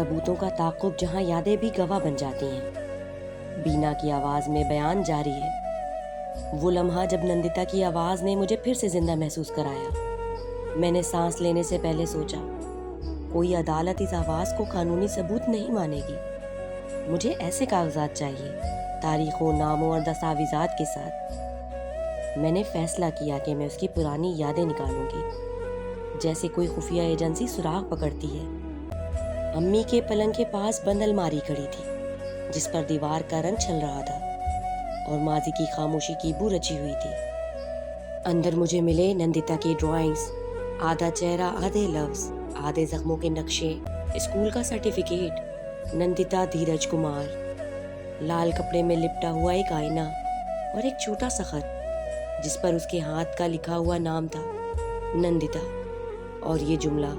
ثبوتوں کا تعاقب جہاں یادیں بھی گواہ بن جاتی ہیں۔ بینا کی آواز میں بیان جاری ہے۔ وہ لمحہ جب نندتا کی آواز نے مجھے پھر سے زندہ محسوس کرایا۔ میں نے سانس لینے سے پہلے سوچا، کوئی عدالت اس آواز کو قانونی ثبوت نہیں مانے گی۔ مجھے ایسے کاغذات چاہیے، تاریخوں، ناموں اور دستاویزات کے ساتھ۔ میں نے فیصلہ کیا کہ میں اس کی پرانی یادیں نکالوں گی، جیسے کوئی خفیہ ایجنسی سراغ پکڑتی ہے۔ امی کے پلنگ کے پاس بند الماری کھڑی تھی، جس پر دیوار کا رنگ چھل رہا تھا اور ماضی کی خاموشی کی بو رچی ہوئی تھی۔ اندر مجھے ملے نندتا کی ڈرائنگز، آدھا چہرہ آدھے لفظ، آدھے زخموں کے نقشے، اسکول کا سرٹیفکیٹ، نندتا دھیرج کمار، لال کپڑے میں لپٹا ہوا ایک آئینہ اور ایک چھوٹا سا خط جس پر اس کے ہاتھ کا لکھا ہوا نام تھا، نندتا، اور یہ جملہ،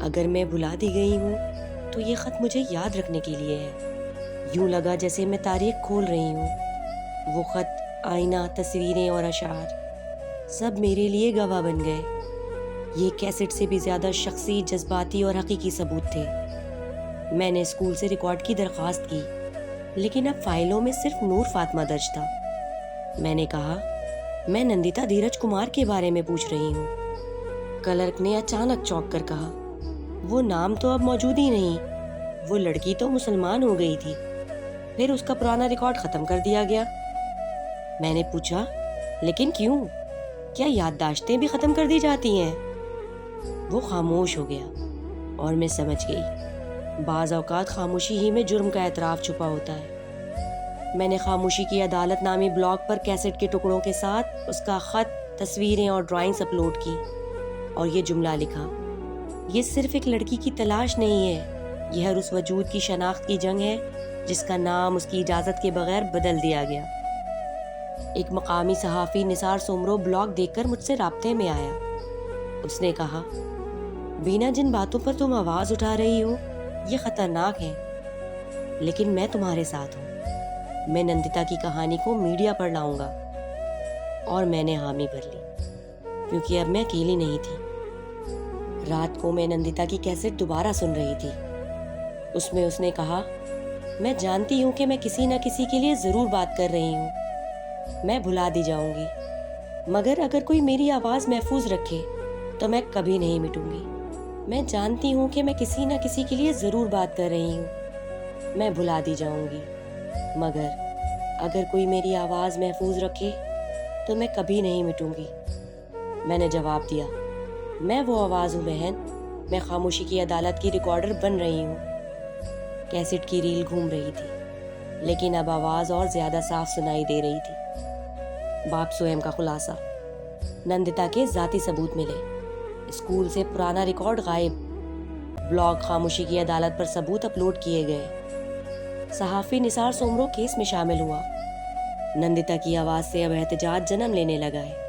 اگر میں بھلا دی گئی ہوں تو یہ خط مجھے یاد رکھنے کے لیے ہے۔ یوں لگا جیسے میں تاریخ کھول رہی ہوں۔ وہ خط، آئینہ، تصویریں اور اشعار سب میرے لیے گواہ بن گئے۔ یہ کیسٹ سے بھی زیادہ شخصی، جذباتی اور حقیقی ثبوت تھے۔ میں نے اسکول سے ریکارڈ کی درخواست کی، لیکن اب فائلوں میں صرف نور فاطمہ درج تھا۔ میں نے کہا، میں نندتا دھیرج کمار کے بارے میں پوچھ رہی ہوں۔ کلرک نے اچانک چونک کر کہا، وہ نام تو اب موجود ہی نہیں، وہ لڑکی تو مسلمان ہو گئی تھی، پھر اس کا پرانا ریکارڈ ختم کر دیا گیا۔ میں نے پوچھا، لیکن کیوں؟ کیا یادداشتیں بھی ختم کر دی جاتی ہیں؟ وہ خاموش ہو گیا اور میں سمجھ گئی، بعض اوقات خاموشی ہی میں جرم کا اعتراف چھپا ہوتا ہے۔ میں نے خاموشی کی عدالت نامی بلاگ پر کیسٹ کے ٹکڑوں کے ساتھ اس کا خط، تصویریں اور ڈرائنگز اپلوڈ کی اور یہ جملہ لکھا، یہ صرف ایک لڑکی کی تلاش نہیں ہے، یہ ہر اس وجود کی شناخت کی جنگ ہے جس کا نام اس کی اجازت کے بغیر بدل دیا گیا۔ ایک مقامی صحافی نثار سومرو بلاگ دیکھ کر مجھ سے رابطے میں آیا۔ اس نے کہا، بینا، جن باتوں پر تم آواز اٹھا رہی ہو یہ خطرناک ہے، لیکن میں تمہارے ساتھ ہوں۔ میں نندتا کی کہانی کو میڈیا پر لاؤں گا۔ اور میں نے حامی بھر لی، کیونکہ اب میں اکیلی نہیں تھی۔ رات کو میں نندتا کی کیسٹ دوبارہ سن رہی تھی۔ اس میں اس نے کہا، میں جانتی ہوں کہ میں کسی نہ کسی کے لیے ضرور بات کر رہی ہوں، میں بھلا دی جاؤں گی، مگر اگر کوئی میری آواز محفوظ رکھے تو میں کبھی نہیں مٹوں گی۔ میں جانتی ہوں کہ میں کسی نہ کسی کے لیے ضرور بات کر رہی ہوں، میں بھلا دی جاؤں گی، مگر اگر کوئی میری آواز محفوظ رکھے تو میں کبھی نہیں مٹوں گی۔ میں نے جواب دیا، میں وہ آواز ہوں بہن، میں خاموشی کی عدالت کی ریکارڈر بن رہی ہوں۔ کیسٹ کی ریل گھوم رہی تھی، لیکن اب آواز اور زیادہ صاف سنائی دے رہی تھی۔ باب سوہم کا خلاصہ، نندتا کے ذاتی ثبوت ملے، اسکول سے پرانا ریکارڈ غائب، بلاگ خاموشی کی عدالت پر ثبوت اپلوڈ کیے گئے، صحافی نثار سومرو کیس میں شامل ہوا، نندتا کی آواز سے اب احتجاج جنم لینے لگا ہے۔